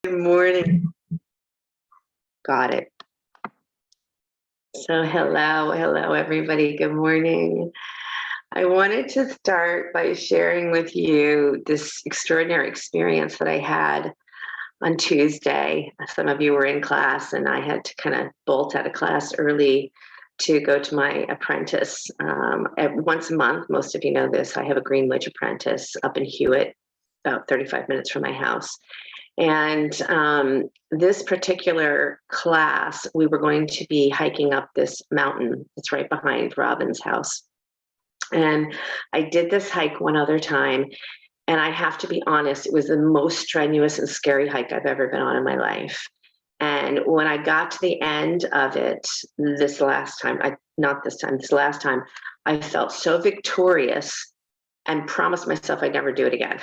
Good morning. Got it. So hello, everybody. Good morning. I wanted to start by sharing with you this extraordinary experience that I had on Tuesday. Some of you were in class, and I had to kind of bolt out of class early to go to my apprentice. Once a month, most of you know this, I have a Greenwich apprentice up in Hewitt, about 35 minutes from my house. And this particular class, we were going to be hiking up this mountain. It's right behind Robin's house. And I did this hike one other time. And I have to be honest, it was the most strenuous and scary hike I've ever been on in my life. And when I got to the end of it, this last time, I felt so victorious and promised myself I'd never do it again.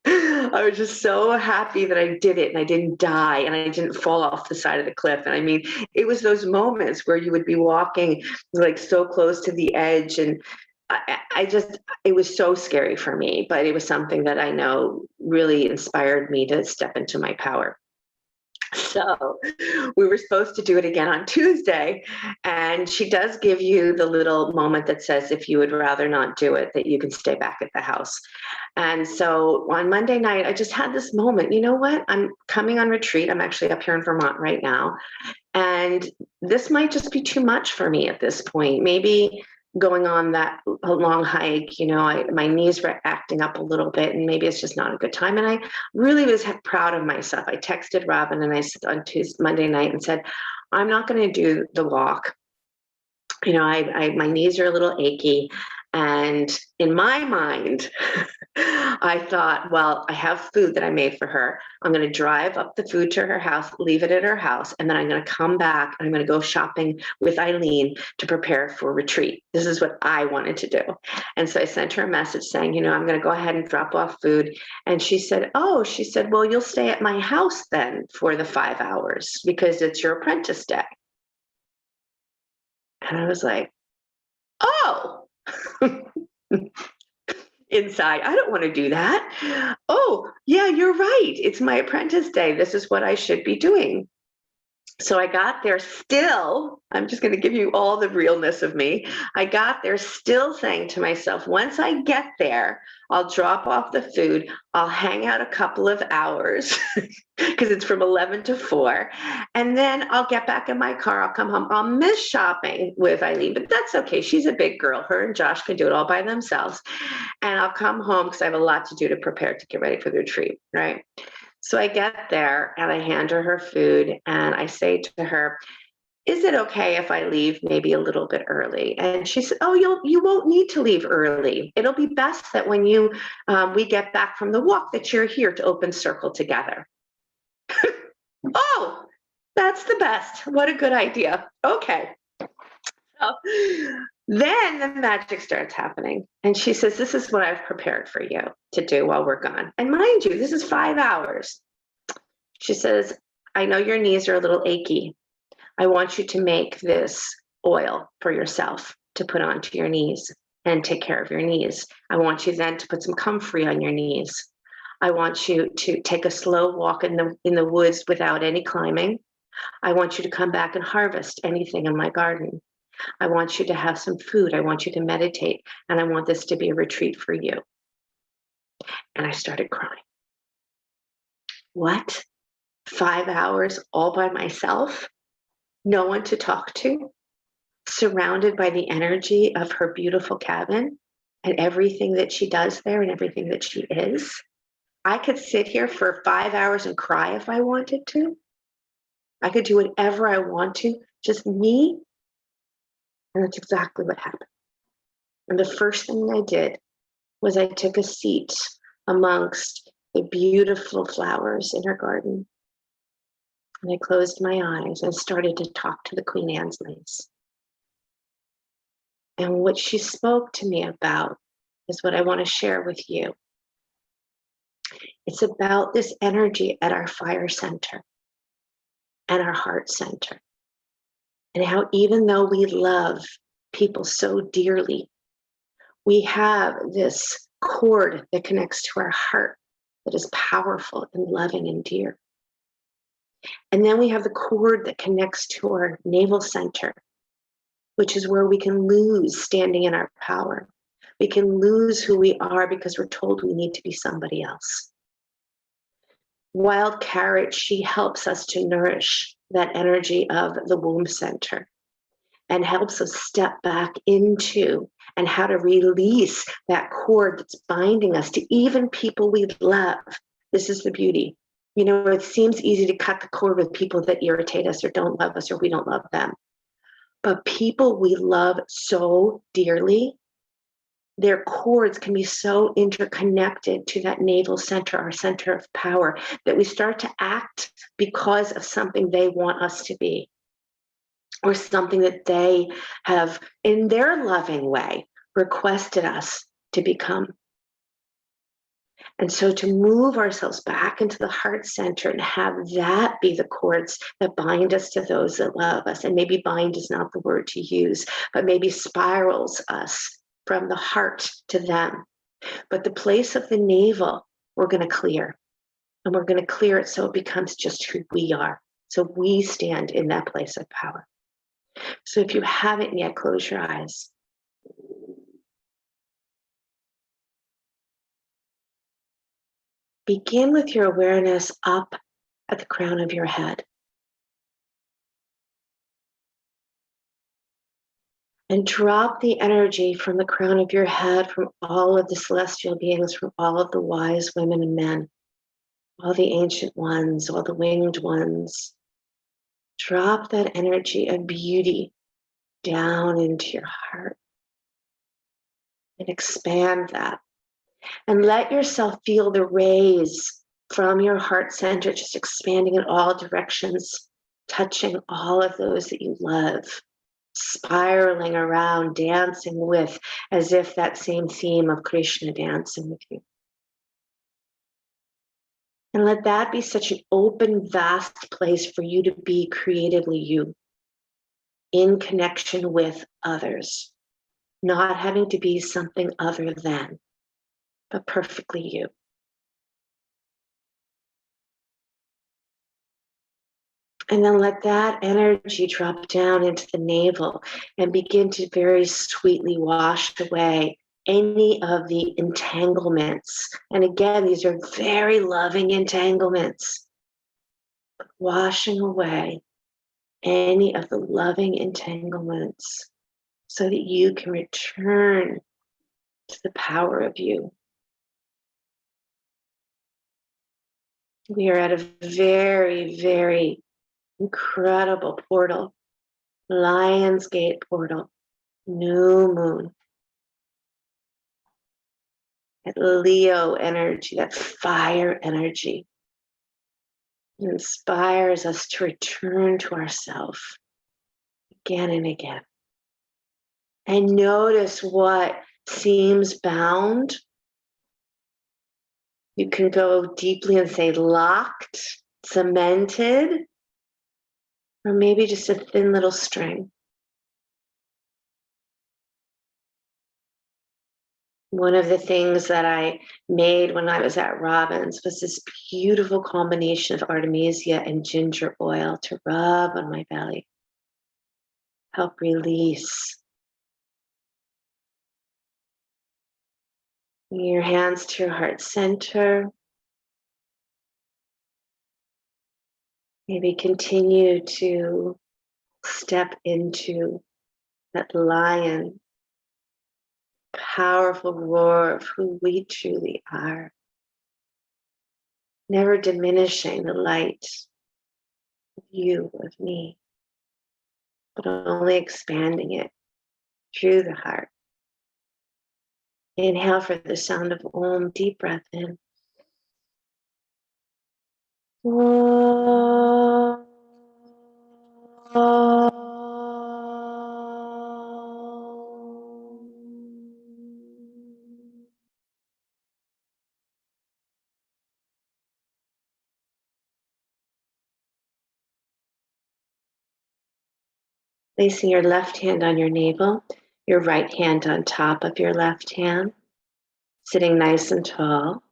I was just so happy that I did it and I didn't die and I didn't fall off the side of the cliff. And I mean, it was those moments where you would be walking like so close to the edge, and it was so scary for me, but it was something that I know really inspired me to step into my power. So we were supposed to do it again on Tuesday, and she does give you the little moment that says if you would rather not do it, that you can stay back at the house. And so on Monday night, I just had this moment. You know what? I'm coming on retreat. I'm actually up here in Vermont right now, and this might just be too much for me at this point. Maybe going on that long hike, my knees were acting up a little bit, and maybe it's just not a good time. And I really was proud of myself. I texted Robin and I said on Monday night and said, I'm not going to do the walk. My knees are a little achy. And in my mind, I thought, well, I have food that I made for her. I'm going to drive up the food to her house, leave it at her house, and then I'm going to come back and I'm going to go shopping with Eileen to prepare for retreat. This is what I wanted to do. And so I sent her a message saying, I'm going to go ahead and drop off food. And she said, well, you'll stay at my house then for the 5 hours because it's your apprentice day. And I was like, oh. Inside, I don't want to do that. Oh, yeah, you're right. It's my apprentice day. This is what I should be doing. So I got there still, I'm just going to give you all the realness of me. I got there still saying to myself, once I get there, I'll drop off the food. I'll hang out a couple of hours because it's from 11 to 4. And then I'll get back in my car. I'll come home. I'll miss shopping with Eileen, but that's okay. She's a big girl. Her and Josh can do it all by themselves. And I'll come home because I have a lot to do to prepare to get ready for the retreat, right? So I get there and I hand her food and I say to her, is it okay if I leave maybe a little bit early? And she said, oh, you won't need to leave early. It'll be best that when we get back from the walk that you're here to open circle together. Oh, that's the best. What a good idea. Okay. So, then the magic starts happening. And she says, this is what I've prepared for you to do while we're gone. And mind you, this is 5 hours. She says, I know your knees are a little achy. I want you to make this oil for yourself to put onto your knees and take care of your knees. I want you then to put some comfrey on your knees. I want you to take a slow walk in the woods without any climbing. I want you to come back and harvest anything in my garden. I want you to have some food. I want you to meditate. And I want this to be a retreat for you. And I started crying. What? 5 hours all by myself? No one to talk to? Surrounded by the energy of her beautiful cabin and everything that she does there and everything that she is? I could sit here for 5 hours and cry if I wanted to. I could do whatever I want to, just me. And that's exactly what happened. And the first thing I did was I took a seat amongst the beautiful flowers in her garden. And I closed my eyes and started to talk to the Queen Anne's lace. And what she spoke to me about is what I want to share with you. It's about this energy at our fire center and our heart center. And how even though we love people so dearly, we have this cord that connects to our heart that is powerful and loving and dear. And then we have the cord that connects to our navel center, which is where we can lose standing in our power. We can lose who we are because we're told we need to be somebody else. Wild Carrot, she helps us to nourish that energy of the womb center and helps us step back into and how to release that cord that's binding us to even people we love. This is the beauty. You know, it seems easy to cut the cord with people that irritate us or don't love us or we don't love them. But people we love so dearly, their cords can be so interconnected to that navel center, our center of power, that we start to act because of something they want us to be, or something that they have, in their loving way, requested us to become. And so to move ourselves back into the heart center and have that be the cords that bind us to those that love us, and maybe bind is not the word to use, but maybe spirals us from the heart to them. But the place of the navel, we're going to clear. And we're going to clear it so it becomes just who we are. So we stand in that place of power. So if you haven't yet, close your eyes. Begin with your awareness up at the crown of your head. And drop the energy from the crown of your head, from all of the celestial beings, from all of the wise women and men, all the ancient ones, all the winged ones. Drop that energy of beauty down into your heart and expand that. And let yourself feel the rays from your heart center, just expanding in all directions, touching all of those that you love, spiraling around, dancing with, as if that same theme of Krishna dancing with you. And let that be such an open, vast place for you to be creatively you, in connection with others, not having to be something other than, but perfectly you. And then let that energy drop down into the navel and begin to very sweetly wash away any of the entanglements. And again, these are very loving entanglements. Washing away any of the loving entanglements so that you can return to the power of you. We are at a very, very incredible portal, Lion's Gate portal, new moon. That Leo energy, that fire energy, inspires us to return to ourselves again and again. And notice what seems bound. You can go deeply and say locked, cemented, or maybe just a thin little string. One of the things that I made when I was at Robbins was this beautiful combination of artemisia and ginger oil to rub on my belly, help release. Bring your hands to your heart center. Maybe continue to step into that lion, powerful roar of who we truly are. Never diminishing the light of you, of me, but only expanding it through the heart. Inhale for the sound of Om, deep breath in. Om. Placing your left hand on your navel, your right hand on top of your left hand, sitting nice and tall.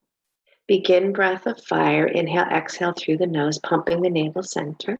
Begin breath of fire. Inhale, exhale through the nose, pumping the navel center.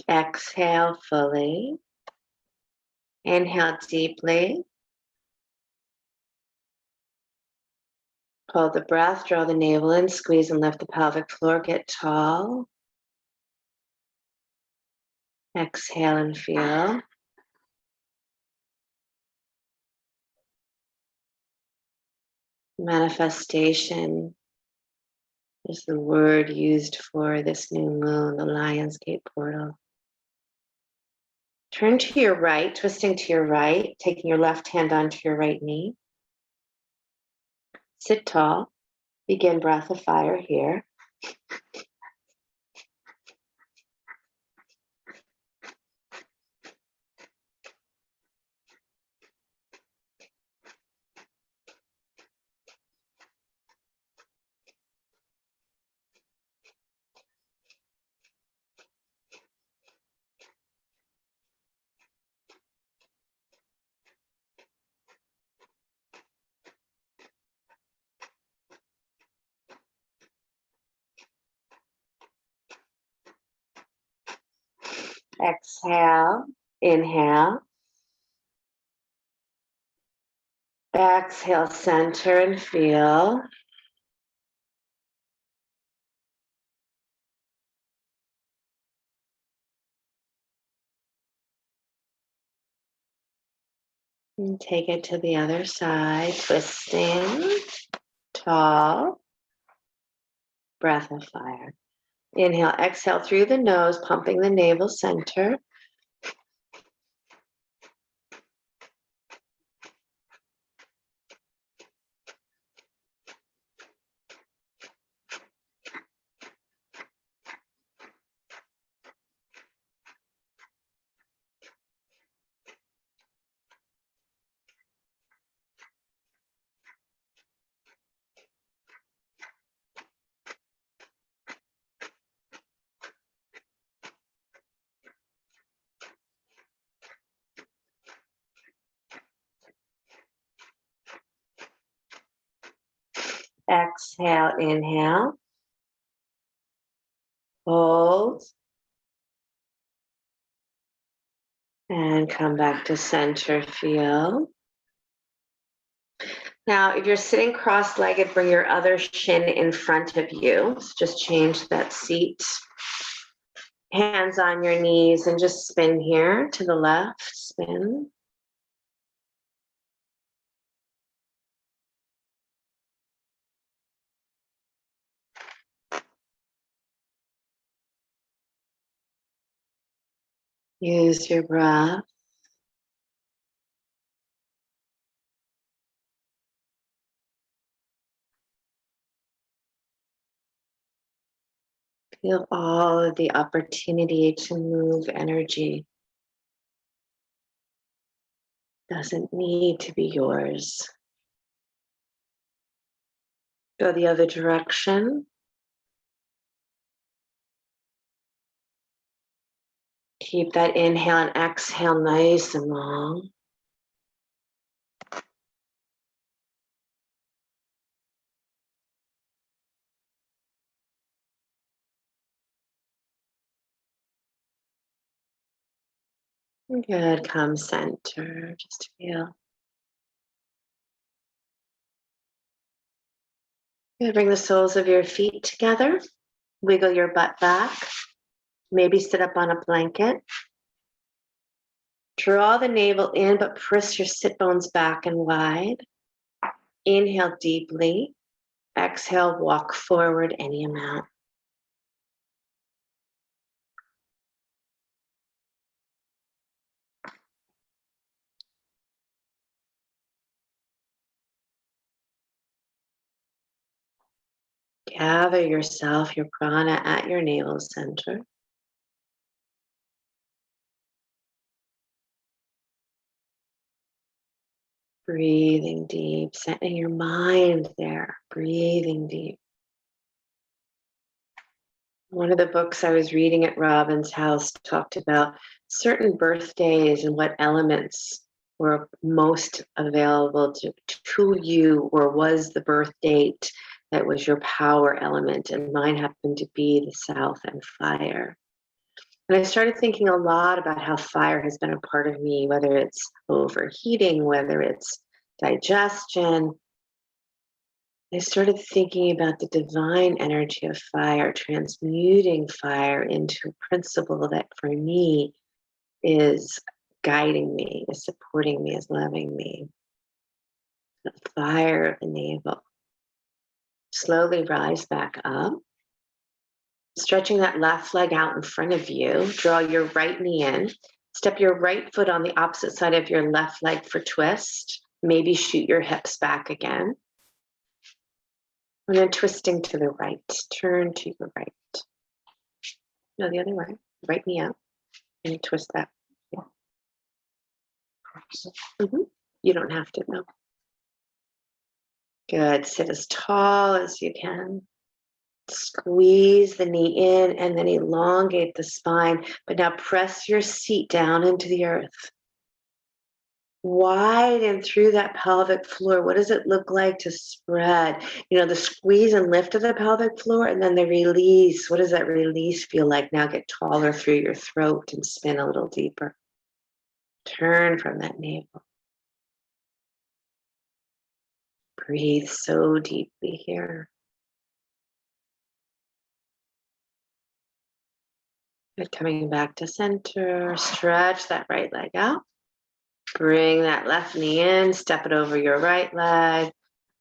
Exhale fully. Inhale deeply. Hold the breath, draw the navel in, squeeze and lift the pelvic floor, get tall. Exhale and feel. Manifestation is the word used for this new moon, the Lion's Gate portal. Turn to your right, twisting to your right, taking your left hand onto your right knee. Sit tall. Begin breath of fire here. Exhale, inhale. Exhale, center and feel. And take it to the other side, twisting, tall, breath of fire. Inhale, exhale through the nose, pumping the navel center. Exhale, inhale. Hold. And come back to center, feel. Now, if you're sitting cross-legged, bring your other shin in front of you. So just change that seat. Hands on your knees and just spin here to the left, spin. Use your breath. Feel all of the opportunity to move energy. Doesn't need to be yours. Go the other direction. Keep that inhale and exhale nice and long. Good, come center, just feel. Good, bring the soles of your feet together. Wiggle your butt back. Maybe sit up on a blanket. Draw the navel in, but press your sit bones back and wide. Inhale deeply. Exhale, walk forward any amount. Gather yourself, your prana at your navel center. Breathing deep, setting your mind there, breathing deep. One of the books I was reading at Robin's house talked about certain birthdays and what elements were most available to you, or was the birth date that was your power element. And mine happened to be the south and fire. And I started thinking a lot about how fire has been a part of me, whether it's overheating, whether it's digestion. I started thinking about the divine energy of fire, transmuting fire into a principle that for me is guiding me, is supporting me, is loving me. The fire of the navel. Slowly rise back up. Stretching that left leg out in front of you. Draw your right knee in. Step your right foot on the opposite side of your left leg for twist. Maybe shoot your hips back again. And then twisting to the right. Turn to your right. No, the other way. Right knee up. And twist that. Yeah. You don't have to, though. Good. Sit as tall as you can. Squeeze the knee in and then elongate the spine. But now press your seat down into the earth. Widen through that pelvic floor. What does it look like to spread? The squeeze and lift of the pelvic floor, and then the release. What does that release feel like? Now get taller through your throat and spin a little deeper. Turn from that navel. Breathe so deeply here. Good. Coming back to center. Stretch that right leg out. Bring that left knee in. Step it over your right leg.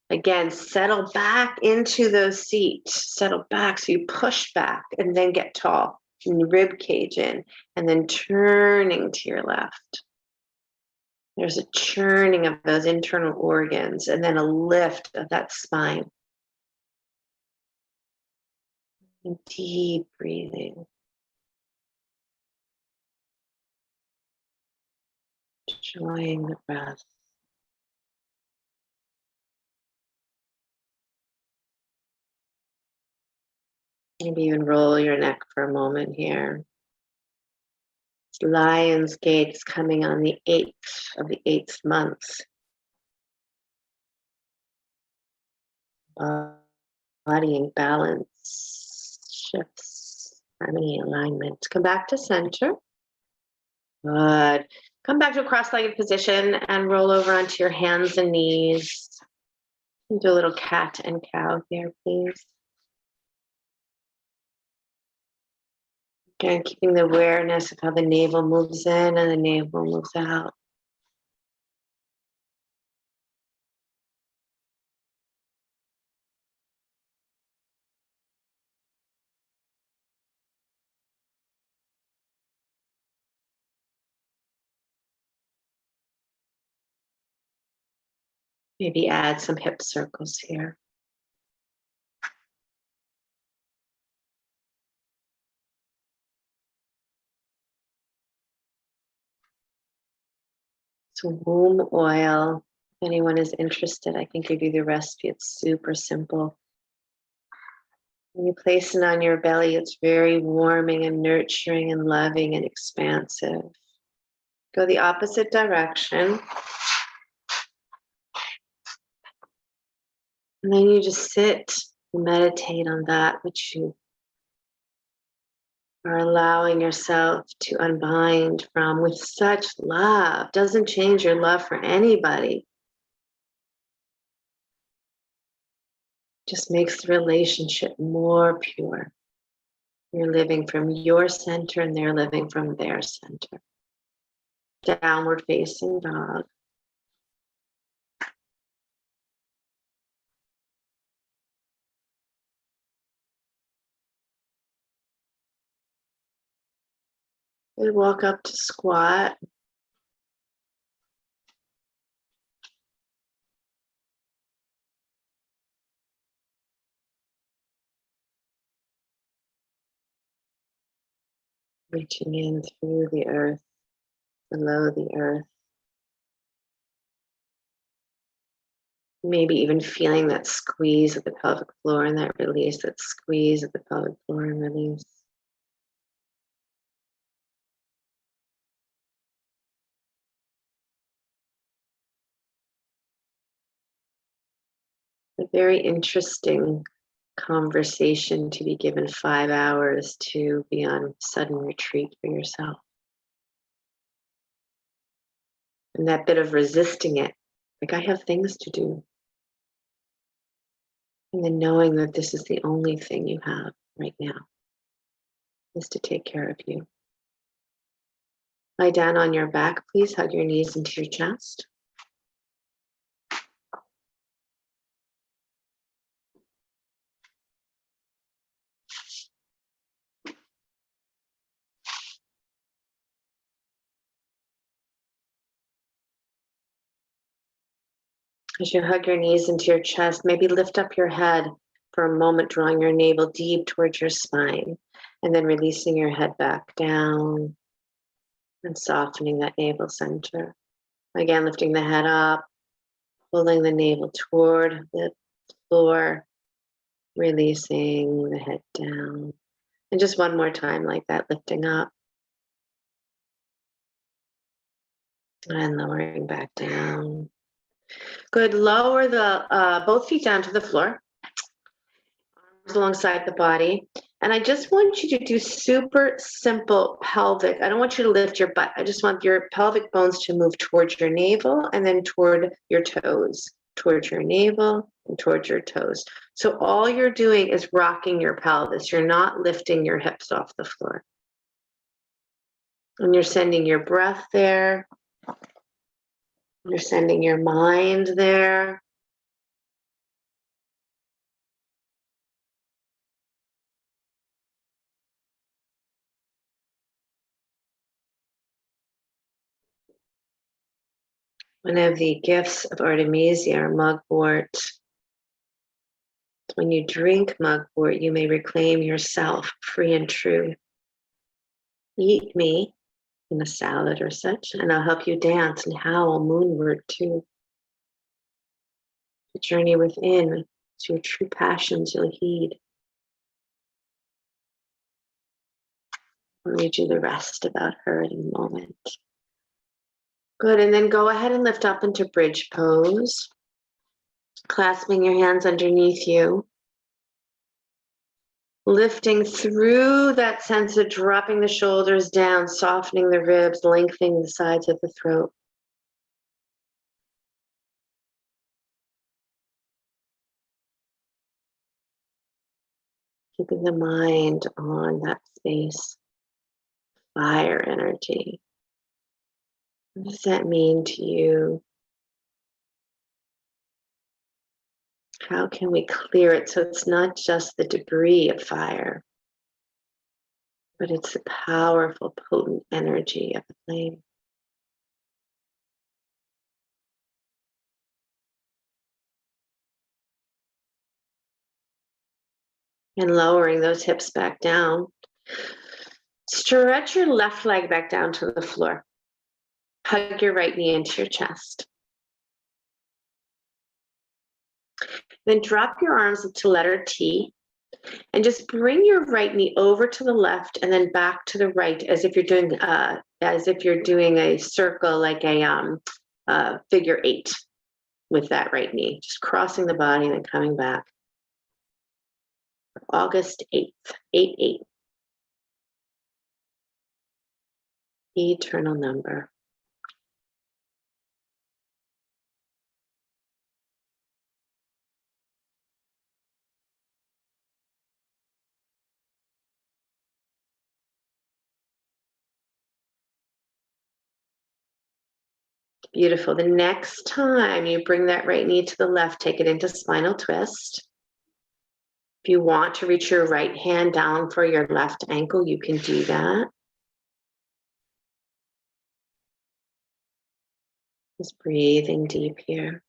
Again, settle back into those seats. Settle back so you push back and then get tall. And rib cage in. And then turning to your left. There's a churning of those internal organs and then a lift of that spine. And deep breathing. Enjoying the breath. Maybe even roll your neck for a moment here. Lion's Gate is coming on the 8th of the 8th month. Body in balance, shifts, harmony, alignment. Come back to center. Good. Come back to a cross-legged position and roll over onto your hands and knees. Do a little cat and cow here, please. Again, keeping the awareness of how the navel moves in and the navel moves out. Maybe add some hip circles here. So womb oil, if anyone is interested, I can give you the recipe. It's super simple. When you place it on your belly, it's very warming and nurturing and loving and expansive. Go the opposite direction. And then you just sit and meditate on that which you are allowing yourself to unbind from with such love. Doesn't change your love for anybody. Just makes the relationship more pure. You're living from your center and they're living from their center. Downward facing dog. We walk up to squat. Reaching in through the earth, below the earth. Maybe even feeling that squeeze of the pelvic floor and that release, that squeeze of the pelvic floor and release. A very interesting conversation to be given 5 hours to be on sudden retreat for yourself. And that bit of resisting it, like I have things to do. And then knowing that this is the only thing you have right now is to take care of you. Lie down on your back, please. Hug your knees into your chest. As you hug your knees into your chest, maybe lift up your head for a moment, drawing your navel deep towards your spine, and then releasing your head back down and softening that navel center. Again, lifting the head up, pulling the navel toward the floor, releasing the head down. And just one more time like that, lifting up and lowering back down. Good. Lower the both feet down to the floor, arms alongside the body. And I just want you to do super simple pelvic. I don't want you to lift your butt. I just want your pelvic bones to move towards your navel and then toward your toes, towards your navel and towards your toes. So all you're doing is rocking your pelvis. You're not lifting your hips off the floor. And you're sending your breath there. You're sending your mind there. One of the gifts of Artemisia or mugwort. When you drink mugwort, you may reclaim yourself free and true. Eat me in a salad or such, and I'll help you dance and howl moonward too. The journey within to your true passions you'll heed. I'll read you the rest about her in a moment. Good, and then go ahead and lift up into bridge pose, clasping your hands underneath you, lifting through that sense of dropping the shoulders down, softening the ribs, lengthening the sides of the throat. Keeping the mind on that space, fire energy. What does that mean to you? How can we clear it so it's not just the debris of fire, but it's the powerful, potent energy of the flame? And lowering those hips back down. Stretch your left leg back down to the floor. Hug your right knee into your chest. Then drop your arms to letter T and just bring your right knee over to the left and then back to the right as if you're doing a circle, like a figure 8 with that right knee, just crossing the body and then coming back. August 8th, 8-8. Eternal number. Beautiful. The next time you bring that right knee to the left, take it into spinal twist. If you want to reach your right hand down for your left ankle, you can do that. Just breathing deep here.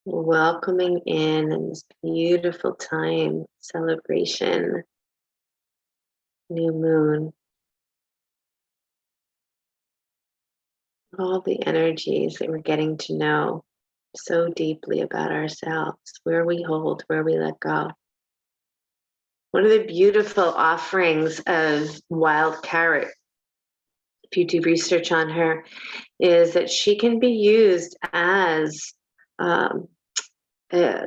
Welcoming in this beautiful time, celebration, new moon. All the energies that we're getting to know so deeply about ourselves, where we hold, where we let go. One of the beautiful offerings of wild carrot, if you do research on her, is that she can be used as a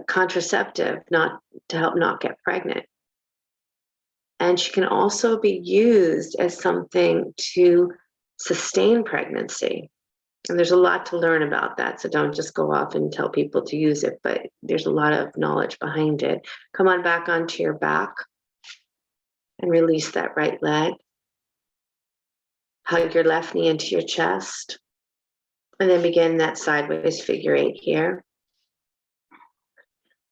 contraceptive, not to help not get pregnant. And she can also be used as something to sustain pregnancy. And there's a lot to learn about that. So don't just go off and tell people to use it, but there's a lot of knowledge behind it. Come on back onto your back and release that right leg. Hug your left knee into your chest. And then begin that sideways figure 8 here.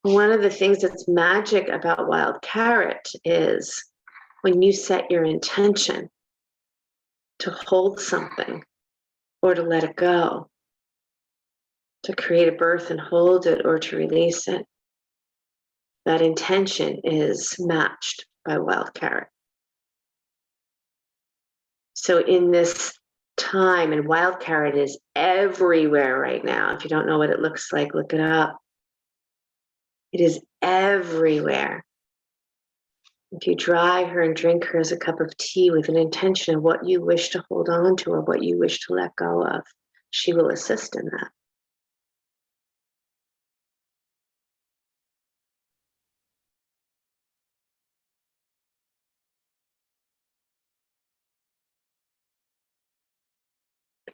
One of the things that's magic about wild carrot is when you set your intention to hold something or to let it go, to create a birth and hold it or to release it, that intention is matched by wild carrot. So in this time, and wild carrot is everywhere right now. If you don't know what it looks like, look it up. It is everywhere. If you dry her and drink her as a cup of tea with an intention of what you wish to hold on to or what you wish to let go of, she will assist in that.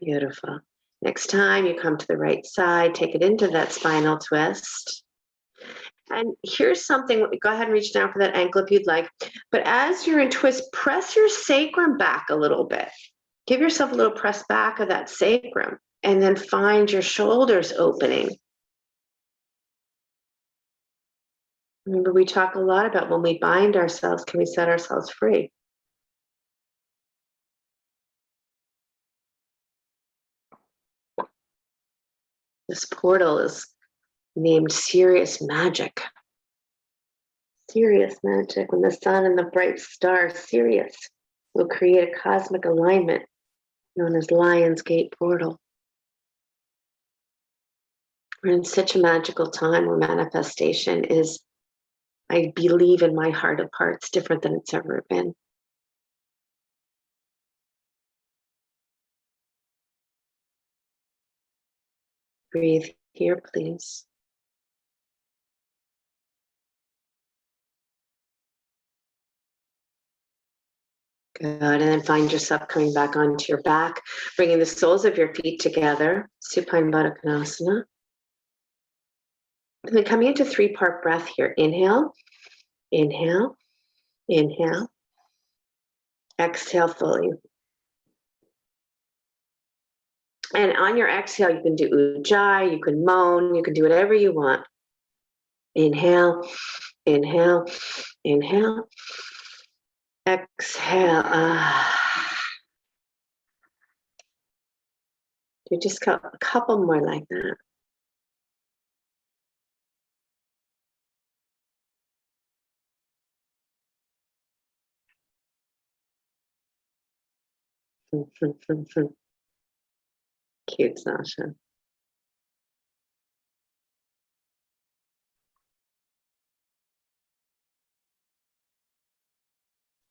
Beautiful. Next time you come to the right side, take it into that spinal twist. And here's something, go ahead and reach down for that ankle if you'd like. But as you're in twist, press your sacrum back a little bit. Give yourself a little press back of that sacrum and then find your shoulders opening. Remember, we talk a lot about when we bind ourselves, can we set ourselves free? This portal is named Serious Magic. Serious magic. When the sun and the bright star, Sirius, will create a cosmic alignment known as Lion's Gate Portal. We're in such a magical time where manifestation is, I believe in my heart of hearts, different than it's ever been. Breathe here, please. Good, and then find yourself coming back onto your back, bringing the soles of your feet together, supine Baddha Konasana. And then coming into 3-part breath here. Inhale, inhale, inhale. Exhale fully. And on your exhale, you can do ujjayi, you can moan, you can do whatever you want. Inhale, inhale, inhale. Exhale. Do just a couple more like that. Cute, Sasha.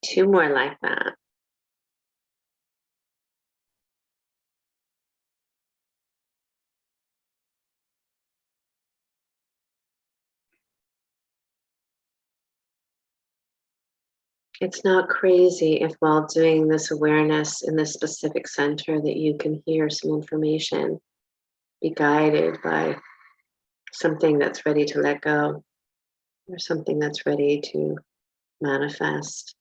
Two more like that. It's not crazy if while doing this awareness in this specific center that you can hear some information, be guided by something that's ready to let go or something that's ready to manifest.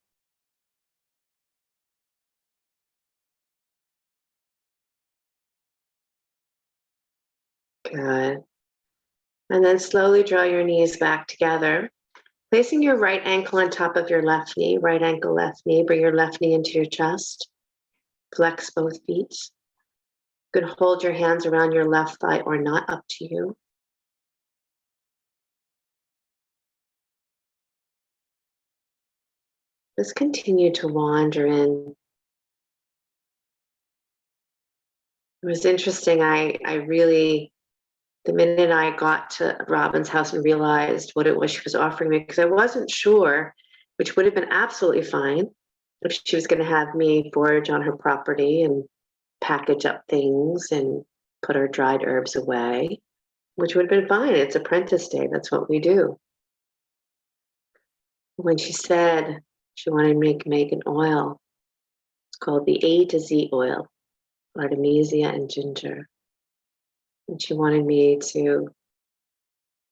Good. And then slowly draw your knees back together. Placing your right ankle on top of your left knee, right ankle, left knee. Bring your left knee into your chest. Flex both feet. You can hold your hands around your left thigh or not, up to you. Just continue to wander in. It was interesting. I really, the minute I got to Robin's house and realized what it was she was offering me, because I wasn't sure, which would have been absolutely fine if she was going to have me forage on her property and package up things and put our dried herbs away, which would have been fine. It's Apprentice Day. That's what we do. When she said she wanted me to make an oil, it's called the A to Z oil, Artemisia and ginger. And she wanted me to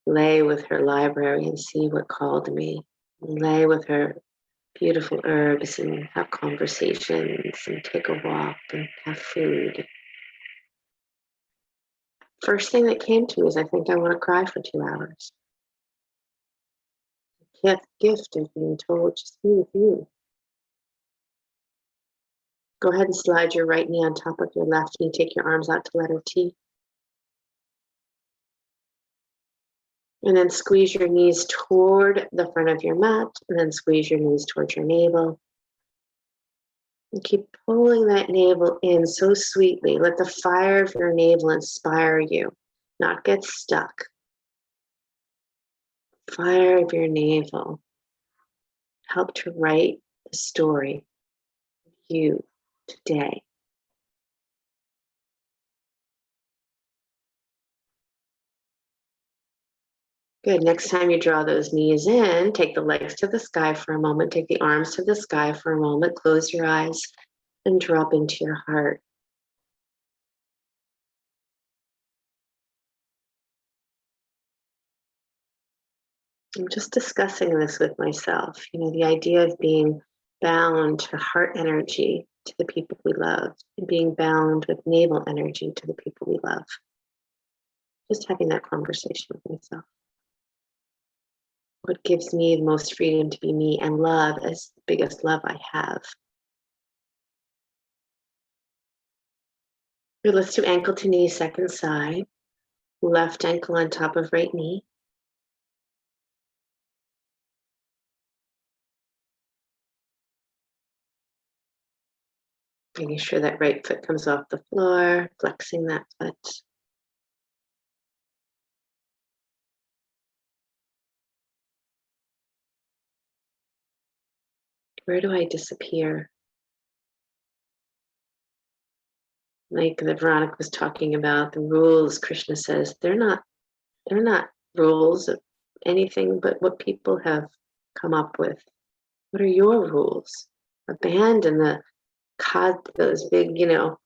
lay with her library and see what called me, lay with her beautiful herbs and have conversations and take a walk and have food. First thing that came to me is I think I want to cry for 2 hours. The gift of being told, just be with you. Go ahead and slide your right knee on top of your left knee. Take your arms out to letter T. And then squeeze your knees toward the front of your mat, and then squeeze your knees towards your navel. And keep pulling that navel in so sweetly. Let the fire of your navel inspire you, not get stuck. Fire of your navel. Help to write the story of you today. Good. Next time you draw those knees in, take the legs to the sky for a moment. Take the arms to the sky for a moment. Close your eyes and drop into your heart. I'm just discussing this with myself. The idea of being bound to heart energy to the people we love, and being bound with navel energy to the people we love. Just having that conversation with myself. What gives me the most freedom to be me, and love is the biggest love I have. Good, let's do ankle to knee, second side. Left ankle on top of right knee. Making sure that right foot comes off the floor, flexing that foot. Where do I disappear? Like that Veronica was talking about, the rules, Krishna says, they're not rules of anything but what people have come up with. What are your rules? Abandon those big,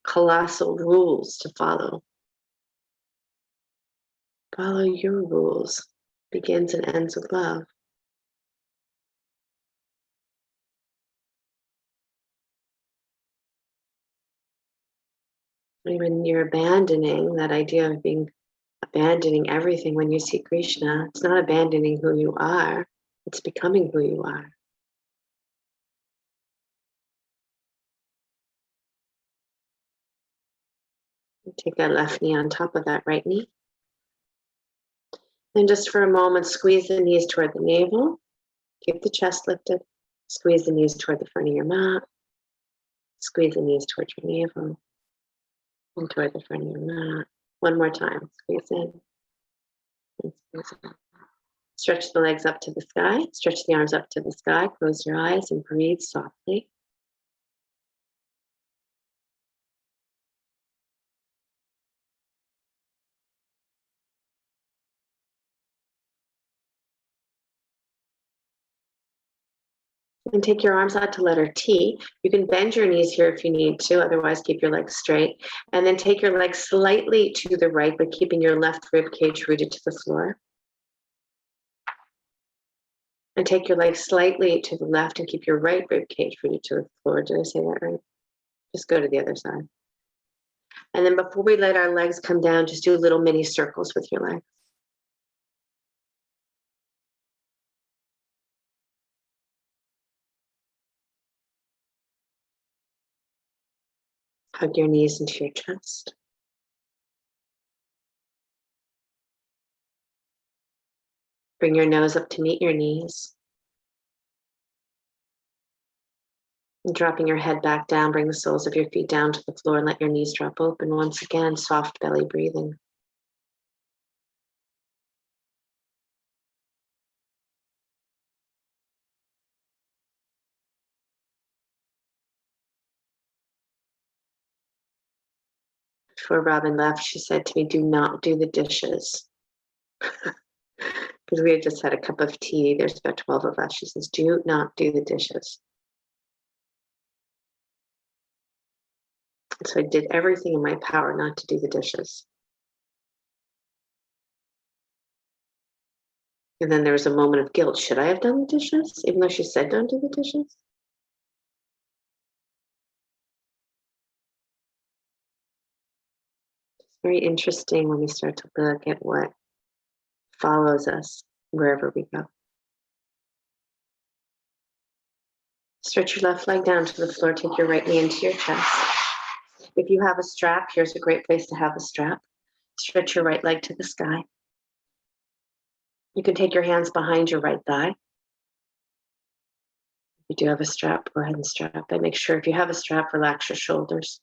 colossal rules to follow. Follow your rules. Begins and ends with love. When you're abandoning that idea of abandoning everything, when you see Krishna, it's not abandoning who you are, it's becoming who you are. Take that left knee on top of that right knee. And just for a moment, squeeze the knees toward the navel. Keep the chest lifted. Squeeze the knees toward the front of your mat. Squeeze the knees toward your navel and toward the front of your mat. One more time. Squeeze in and squeeze out. Stretch the legs up to the sky. Stretch the arms up to the sky. Close your eyes and breathe softly. And take your arms out to letter T. You can bend your knees here if you need to, otherwise keep your legs straight. And then take your legs slightly to the right, but keeping your left rib cage rooted to the floor. And take your legs slightly to the left and keep your right rib cage rooted to the floor. Did I say that right? Just go to the other side. And then before we let our legs come down, just do little mini circles with your legs. Hug your knees into your chest. Bring your nose up to meet your knees. And dropping your head back down, bring the soles of your feet down to the floor and let your knees drop open. Once again, soft belly breathing. Before Robin left, she said to me, do not do the dishes. Because we had just had a cup of tea. There's about 12 of us. She says, do not do the dishes. So I did everything in my power not to do the dishes. And then there was a moment of guilt. Should I have done the dishes? Even though she said don't do the dishes? It's very interesting when we start to look at what follows us wherever we go. Stretch your left leg down to the floor. Take your right knee into your chest. If you have a strap, here's a great place to have a strap. Stretch your right leg to the sky. You can take your hands behind your right thigh. If you do have a strap, go ahead and strap it. Make sure if you have a strap, relax your shoulders.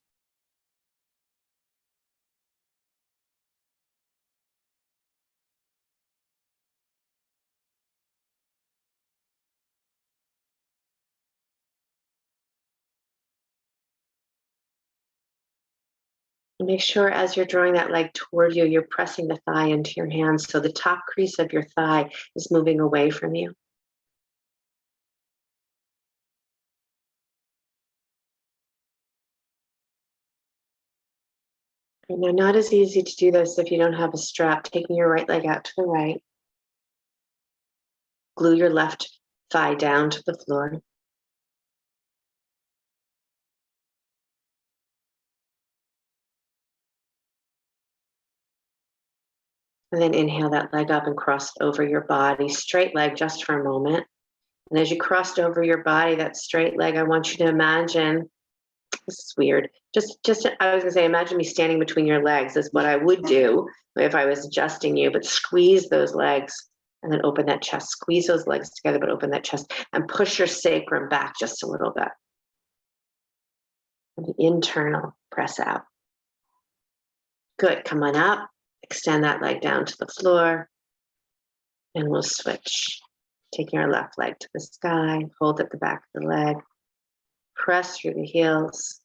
And make sure as you're drawing that leg toward you, you're pressing the thigh into your hands so the top crease of your thigh is moving away from you. And now, not as easy to do this if you don't have a strap. Taking your right leg out to the right. Glue your left thigh down to the floor. And then inhale that leg up and cross it over your body. Straight leg just for a moment. And as you crossed over your body, that straight leg, I want you to imagine, this is weird. Just I was gonna say, imagine me standing between your legs is what I would do if I was adjusting you, but squeeze those legs and then open that chest. Squeeze those legs together, but open that chest and push your sacrum back just a little bit. And the internal press out. Good, come on up. Extend that leg down to the floor. And we'll switch. Taking our left leg to the sky, hold at the back of the leg, press through the heels.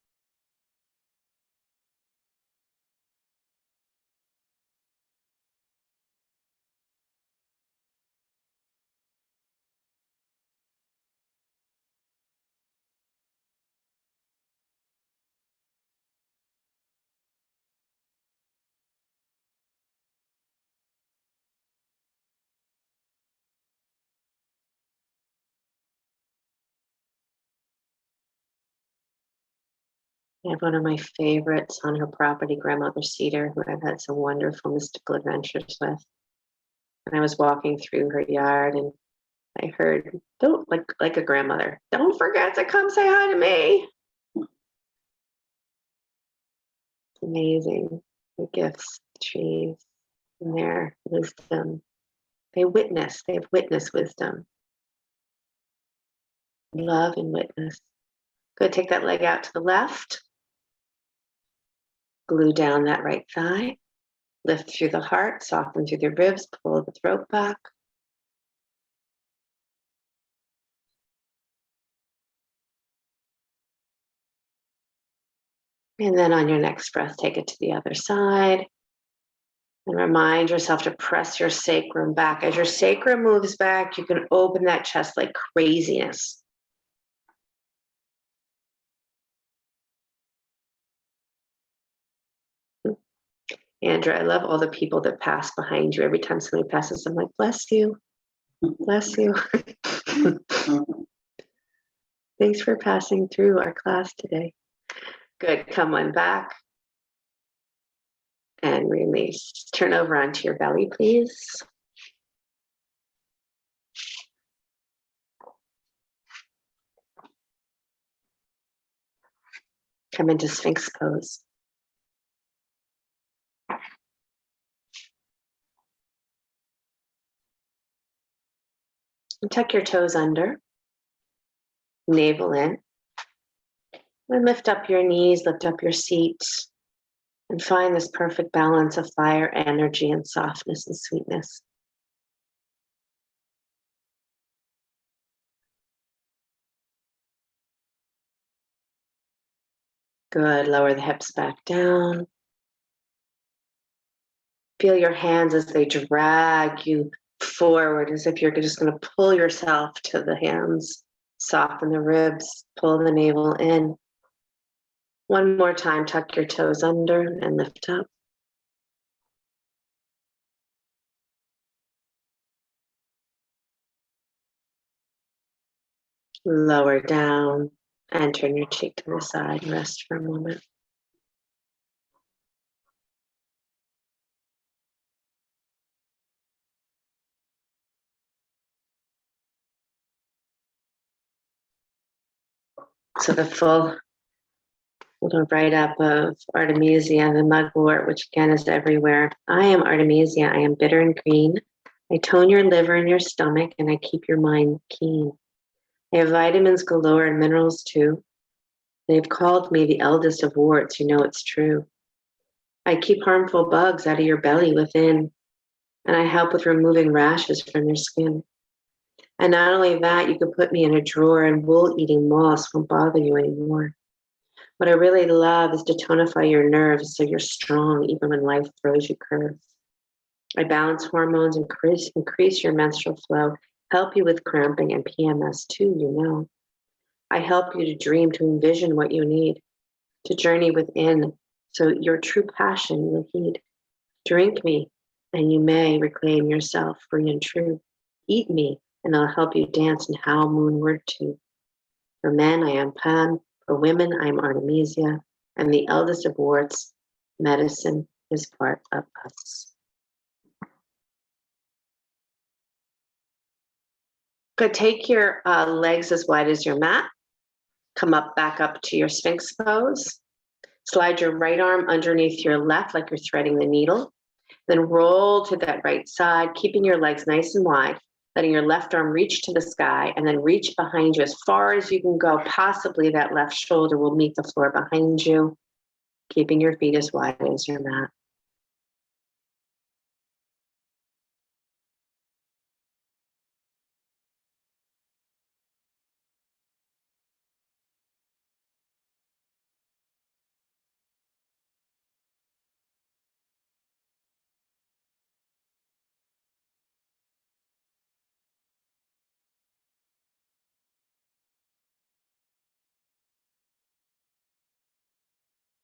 I have one of my favorites on her property, Grandmother Cedar, who I've had some wonderful mystical adventures with. And I was walking through her yard and I heard, don't like a grandmother, don't forget to come say hi to me. It's amazing. The gifts, the trees, and their wisdom. They have witness wisdom. Love and witness. Good, take that leg out to the left. Glue down that right thigh. Lift through the heart, soften through the ribs, pull the throat back. And then on your next breath, take it to the other side. And remind yourself to press your sacrum back. As your sacrum moves back, you can open that chest like craziness. Andrew, I love all the people that pass behind you. Every time somebody passes, I'm like, bless you. Bless you. Thanks for passing through our class today. Good, come on back. And release. Turn over onto your belly, please. Come into Sphinx pose. And tuck your toes under. Navel in. And lift up your knees, lift up your seat. And find this perfect balance of fire, energy, and softness and sweetness. Good. Lower the hips back down. Feel your hands as they drag you forward, as if you're just going to pull yourself to the hands. Soften the ribs, pull the navel in. One more time, tuck your toes under and lift up. Lower down and turn your cheek to the side and rest for a moment. So the full little write-up of Artemisia, the mugwort, which again is everywhere. I am Artemisia. I am bitter and green. I tone your liver and your stomach, and I keep your mind keen. I have vitamins galore and minerals too. They've called me the eldest of warts. You know it's true. I keep harmful bugs out of your belly within, and I help with removing rashes from your skin. And not only that, you could put me in a drawer and wool-eating moths won't bother you anymore. What I really love is to tonify your nerves so you're strong even when life throws you curves. I balance hormones, increase your menstrual flow, help you with cramping and PMS too, you know. I help you to dream, to envision what you need, to journey within so your true passion will heed. Drink me, and you may reclaim yourself free and true. Eat me, and I'll help you dance and howl moonward too. For men, I am Pan. For women, I am Artemisia. I'm the eldest of warts. Medicine is part of us. Good. Take your legs as wide as your mat. Come up, back up to your Sphinx pose. Slide your right arm underneath your left like you're threading the needle. Then roll to that right side, keeping your legs nice and wide, letting your left arm reach to the sky, and then reach behind you as far as you can go. Possibly that left shoulder will meet the floor behind you, keeping your feet as wide as your mat.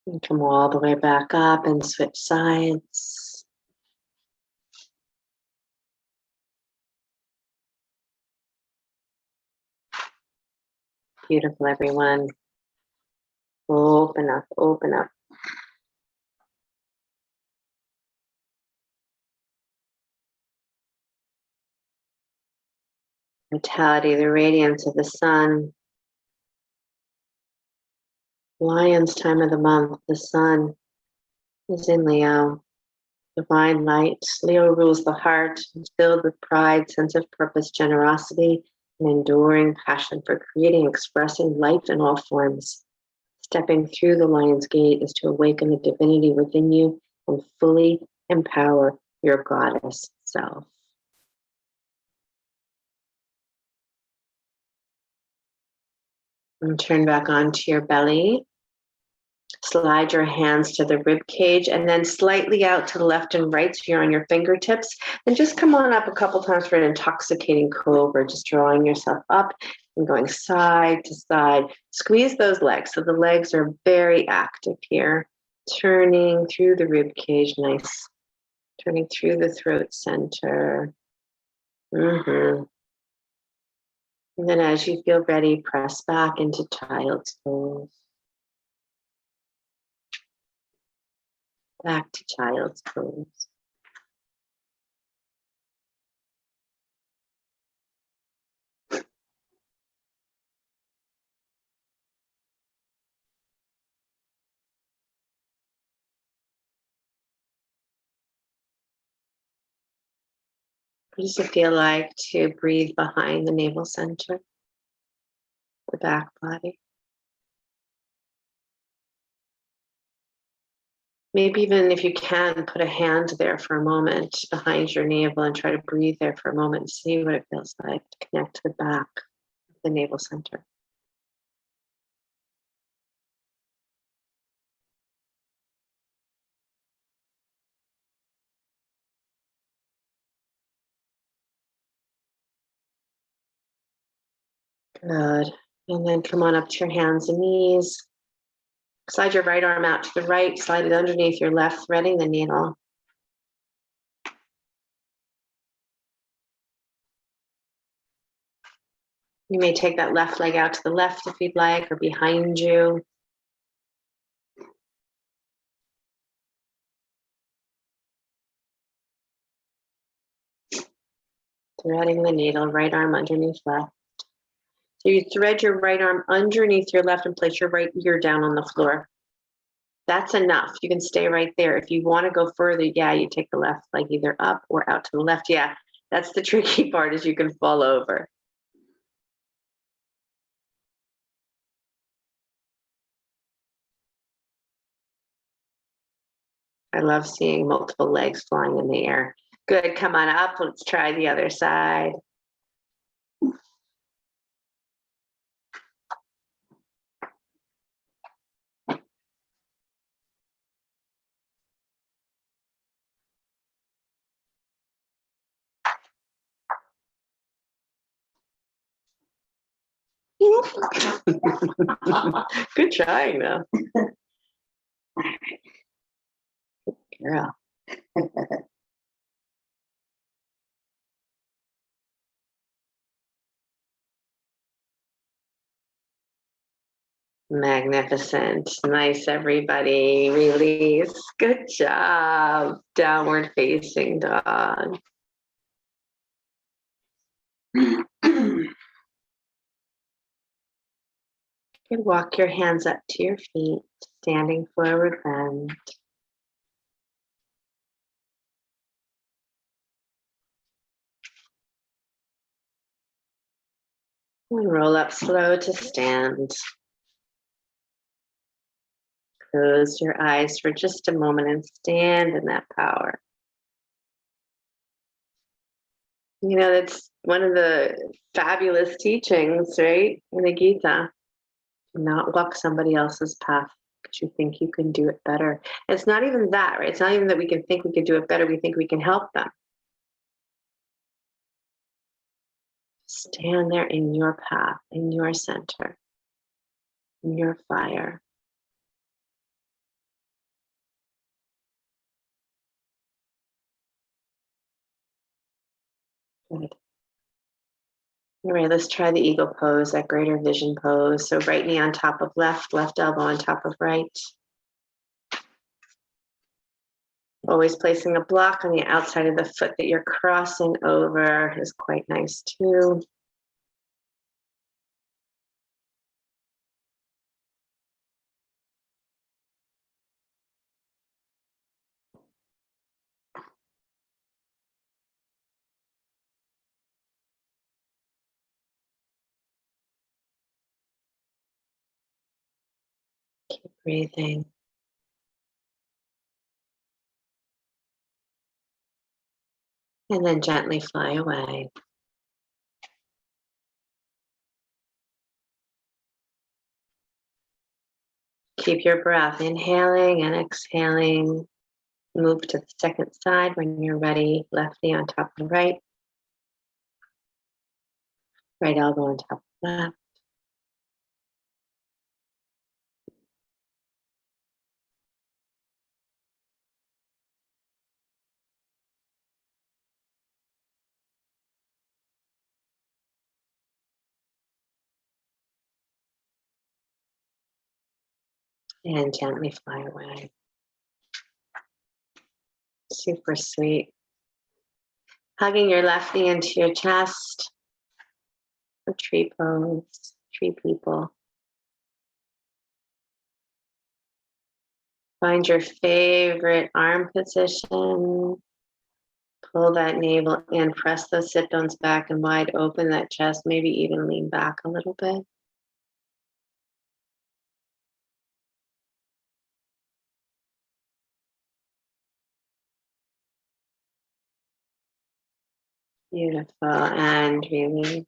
And come all the way back up and switch sides. Beautiful, everyone. Open up, open up. Vitality, the radiance of the sun. Lion's time of the month, the sun is in Leo. Divine light. Leo rules the heart, filled with pride, sense of purpose, generosity, and enduring passion for creating, expressing life in all forms. Stepping through the lion's gate is to awaken the divinity within you and fully empower your goddess self. And turn back onto your belly. Slide your hands to the rib cage and then slightly out to the left and right so you're on your fingertips. And just come on up a couple times for an intoxicating cobra, just drawing yourself up and going side to side. Squeeze those legs. So the legs are very active here. Turning through the rib cage, nice. Turning through the throat center. And then as you feel ready, press back into child's pose. Back to child's pose. What does it feel like to breathe behind the navel center, the back body? Maybe even if you can, put a hand there for a moment behind your navel and try to breathe there for a moment and see what it feels like to connect to the back of the navel center. Good. And then come on up to your hands and knees. Slide your right arm out to the right, slide it underneath your left, threading the needle. You may take that left leg out to the left if you'd like, or behind you. Threading the needle, right arm underneath left. So you thread your right arm underneath your left and place your right ear down on the floor. That's enough. You can stay right there. If you want to go further, yeah, you take the left leg either up or out to the left. Yeah, that's the tricky part, is you can fall over. I love seeing multiple legs flying in the air. Good, come on up. Let's try the other side. Good trying, though. Girl. Magnificent. Nice, everybody. Release. Good job. Downward facing dog. You can walk your hands up to your feet, standing forward bend. And roll up slow to stand. Close your eyes for just a moment and stand in that power. You know, that's one of the fabulous teachings, right? In the Gita. Do not walk somebody else's path because you think you can do it better. And it's not even that, right? It's not even that we can think we can do it better. We think we can help them. Stand there in your path, in your center, in your fire. Good. All right, let's try the eagle pose, that greater vision pose. So right knee on top of left, left elbow on top of right. Always placing a block on the outside of the foot that you're crossing over is quite nice too. Keep breathing. And then gently fly away. Keep your breath inhaling and exhaling. Move to the second side when you're ready. Left knee on top of right. Right elbow on top of left. And gently fly away. Super sweet. Hugging your left knee into your chest for tree pose, tree people. Find your favorite arm position. Pull that navel in, press those sit bones back and wide, open that chest, maybe even lean back a little bit. Beautiful, and release.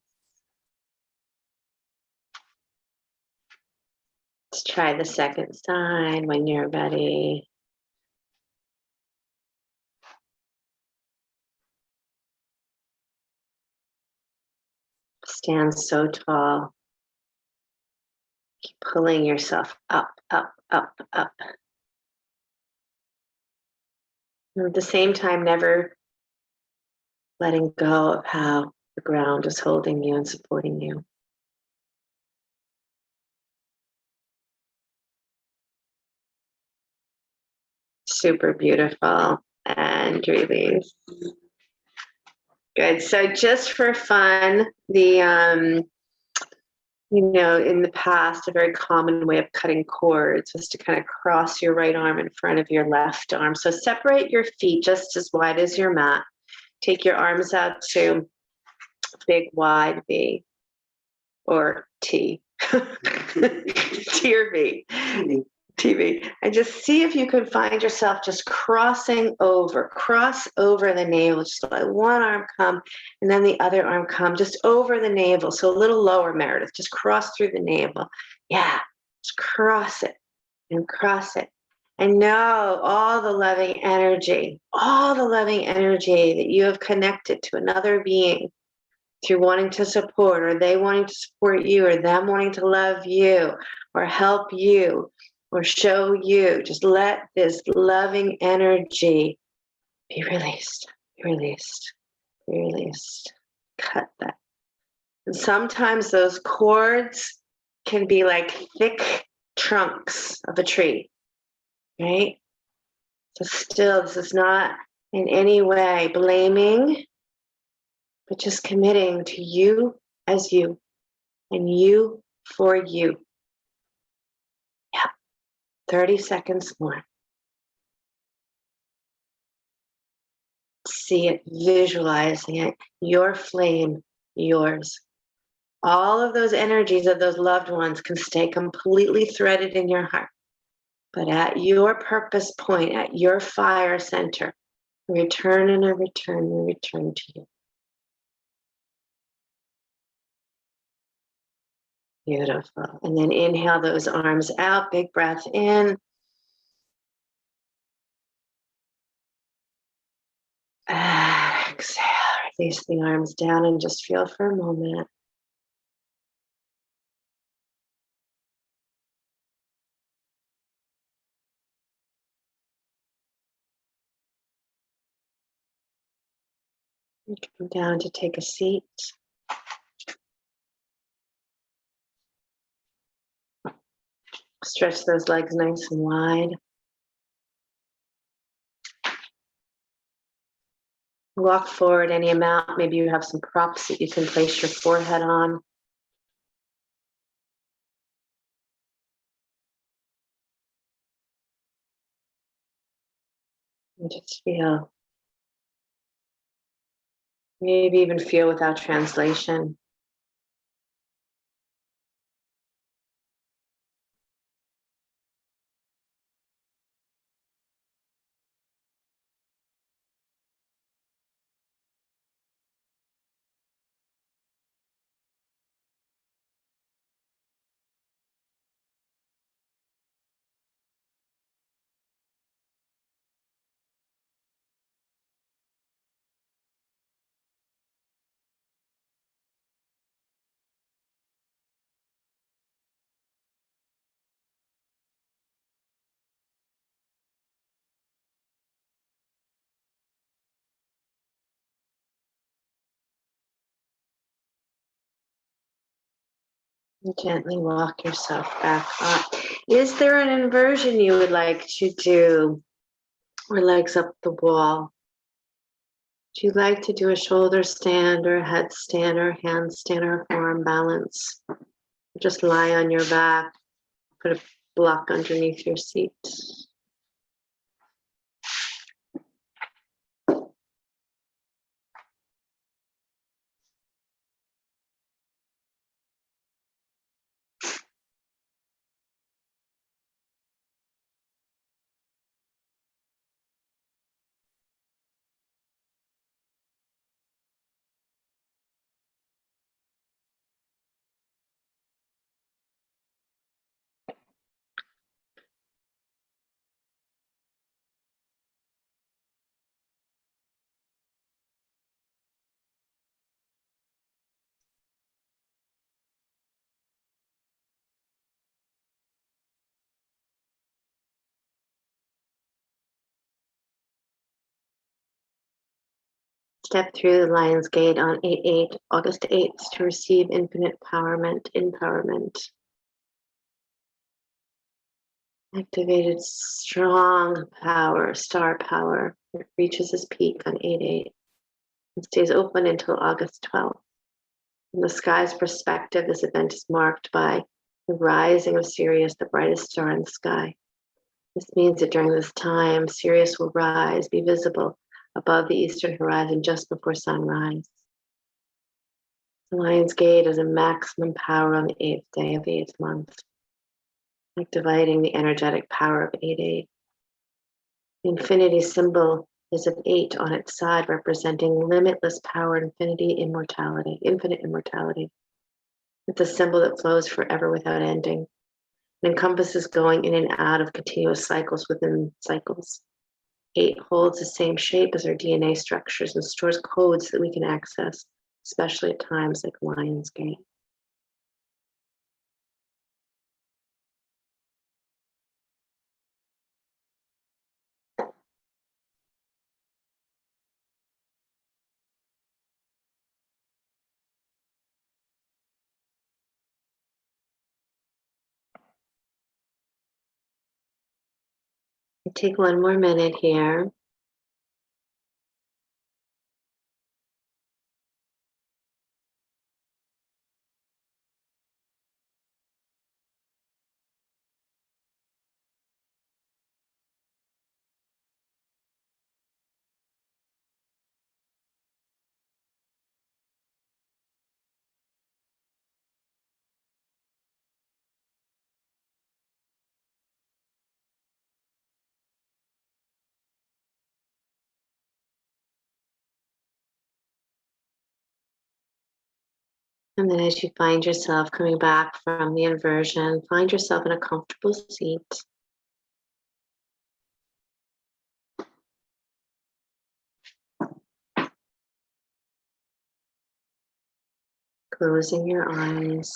Let's try the second side when you're ready. Stand so tall. Keep pulling yourself up, up, up, up. And at the same time, never letting go of how the ground is holding you and supporting you. Super beautiful, and release. Good. So just for fun, in the past, a very common way of cutting cords was to kind of cross your right arm in front of your left arm. So separate your feet just as wide as your mat. Take your arms out to big, wide V or T. T or V. TV. And just see if you can find yourself just cross over the navel. Just let one arm come and then the other arm come just over the navel. So a little lower, Meredith. Just cross through the navel. Yeah. Just cross it and cross it. And know all the loving energy that you have connected to another being through wanting to support, or they wanting to support you, or them wanting to love you, or help you, or show you. Just let this loving energy be released, be released, be released. Cut that. And sometimes those cords can be like thick trunks of a tree, right? So still, this is not in any way blaming, but just committing to you as you and you for you. Yeah, 30 seconds more. See it, visualizing it, your flame, yours. All of those energies of those loved ones can stay completely threaded in your heart. But at your purpose point, at your fire center, return and a return to you. Beautiful. And then inhale those arms out, big breath in. Exhale, release the arms down and just feel for a moment. You come down to take a seat. Stretch those legs nice and wide. Walk forward any amount. Maybe you have some props that you can place your forehead on. And just feel. Maybe even feel without translation. And gently walk yourself back up. Is there an inversion you would like to do? or legs up the wall. Do you like to do a shoulder stand or a headstand or a handstand or a forearm balance? Just lie on your back, put a block underneath your seat. Step through the Lion's Gate on 8/8, August 8th, to receive infinite empowerment. Activated strong power, star power, that reaches its peak on 8/8 and stays open until August 12th. From the sky's perspective, this event is marked by the rising of Sirius, the brightest star in the sky. This means that during this time, Sirius will rise, be visible above the eastern horizon just before sunrise. The Lion's Gate is a maximum power on the 8th day of the 8th month, activating the energetic power of 8/8. The infinity symbol is of 8 on its side, representing limitless power, infinite immortality. It's a symbol that flows forever without ending. It encompasses going in and out of continuous cycles within cycles. 8 holds the same shape as our DNA structures and stores codes that we can access, especially at times like Lion's Gate. Take one more minute here. And then as you find yourself coming back from the inversion, find yourself in a comfortable seat. Closing your eyes.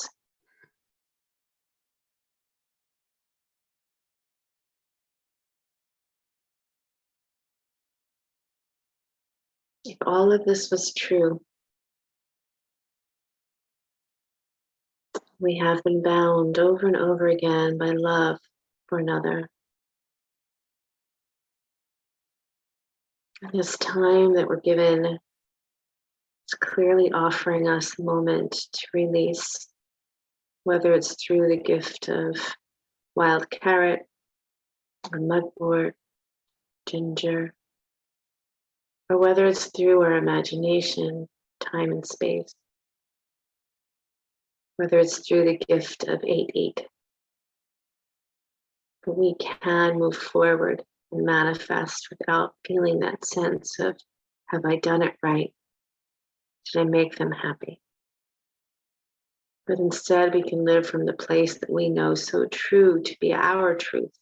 If all of this was true, we have been bound over and over again by love for another. And this time that we're given is clearly offering us a moment to release, whether it's through the gift of wild carrot, or mugwort, ginger, or whether it's through our imagination, time and space, whether it's through the gift of 8/8. But we can move forward and manifest without feeling that sense of, have I done it right? Did I make them happy? But instead, we can live from the place that we know so true to be our truth.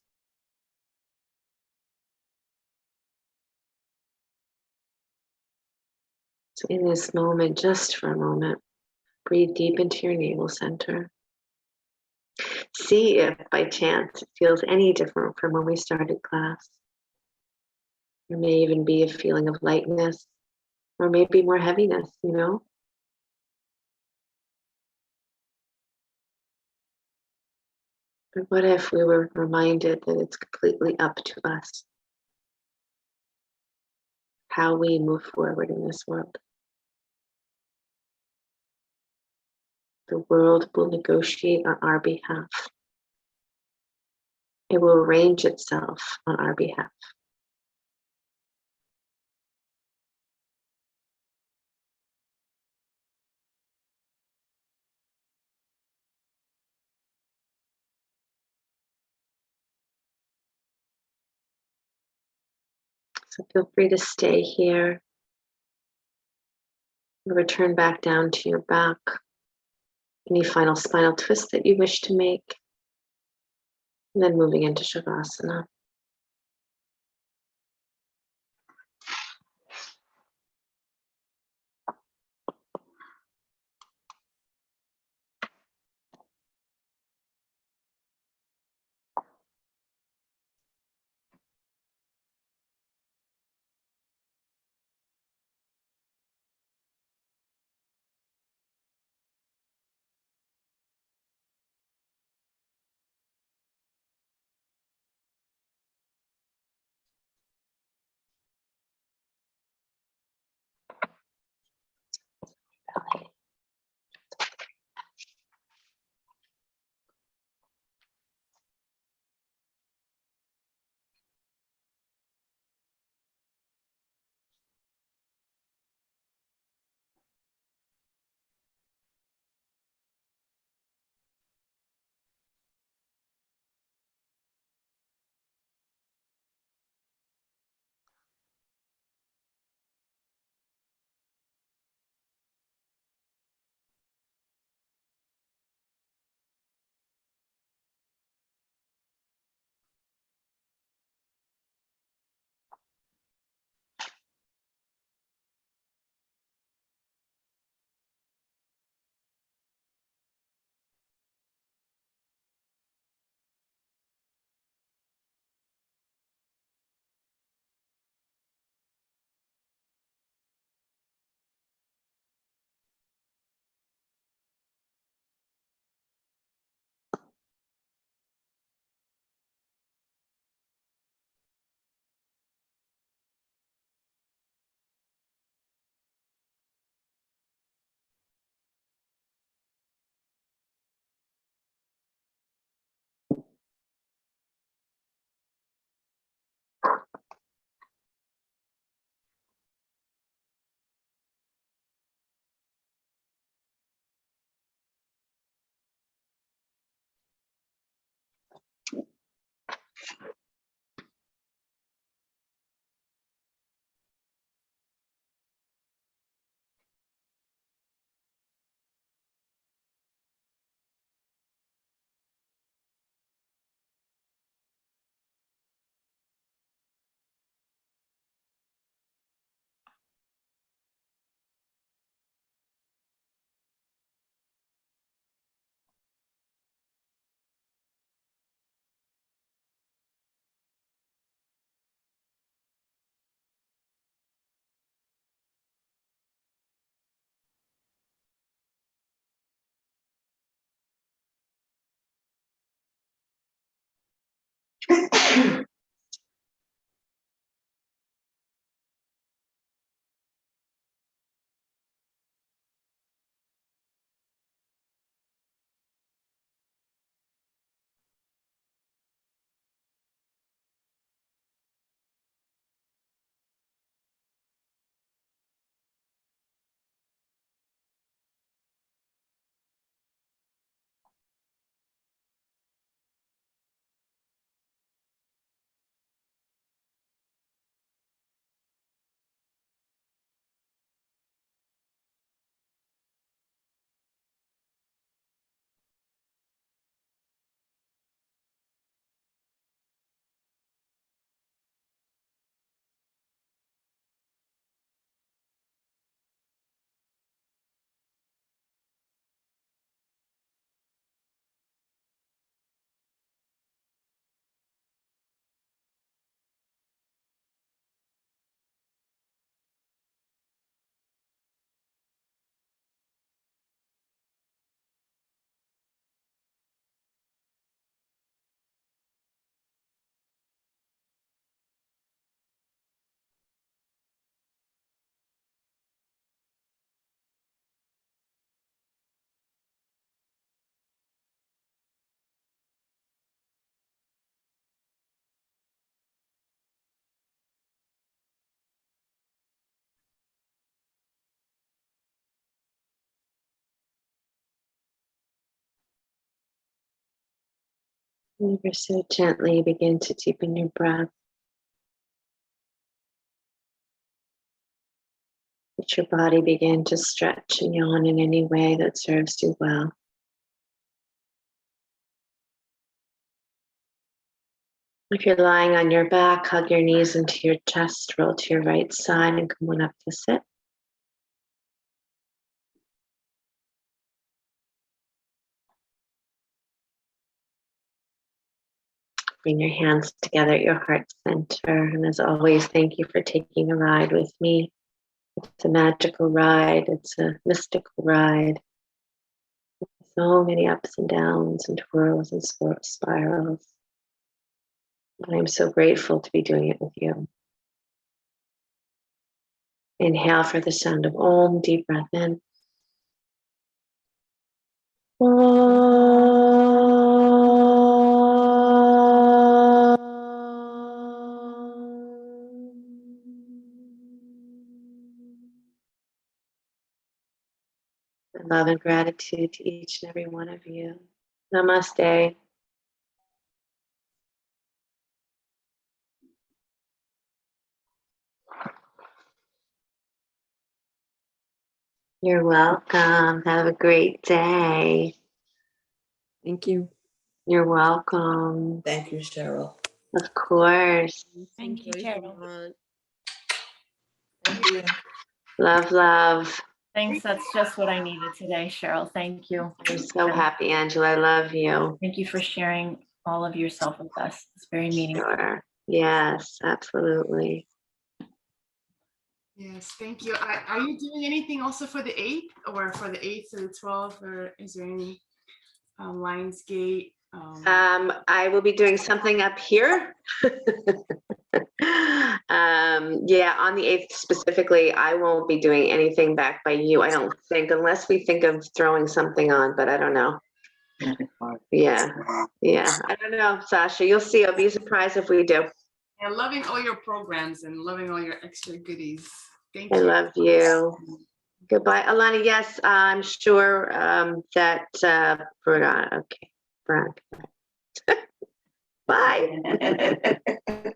So in this moment, just for a moment, breathe deep into your navel center. See if by chance it feels any different from when we started class. There may even be a feeling of lightness, or maybe more heaviness, But what if we were reminded that it's completely up to us? how we move forward in this world. The world will negotiate on our behalf. It will arrange itself on our behalf. So feel free to stay here. Return back down to your back. Any final spinal twist that you wish to make. And then moving into Shavasana. Ever so gently begin to deepen your breath. Let your body begin to stretch and yawn in any way that serves you well. If you're lying on your back, hug your knees into your chest, roll to your right side, and come on up to sit. Bring your hands together at your heart center. And as always, thank you for taking a ride with me. It's a magical ride. It's a mystical ride. So many ups and downs and twirls and spirals. And I'm so grateful to be doing it with you. Inhale for the sound of Om, deep breath in. Love and gratitude to each and every one of you. Namaste. You're welcome. Have a great day. Thank you. You're welcome. Thank you, Sheryl. Of course. Thank you, Sheryl. Thank you. Love, love. Thanks. That's just what I needed today, Sheryl. Thank you. I'm so happy, Angela. I love you. Thank you for sharing all of yourself with us. It's very meaningful. Sure. Yes, absolutely. Yes, thank you. Are you doing anything also for the 8th or for the 8th to the 12th, or is there any Lionsgate? I will be doing something up here. Yeah, on the 8th specifically, I won't be doing anything back by you, I don't think, unless we think of throwing something on, but I don't know. Yeah, I don't know, Sasha. You'll see. I'll be surprised if we do. And loving all your programs and loving all your extra goodies. Thank I you. love you. Goodbye, Alana. Yes, I'm sure that Veronica. Okay, Veronica. Bye.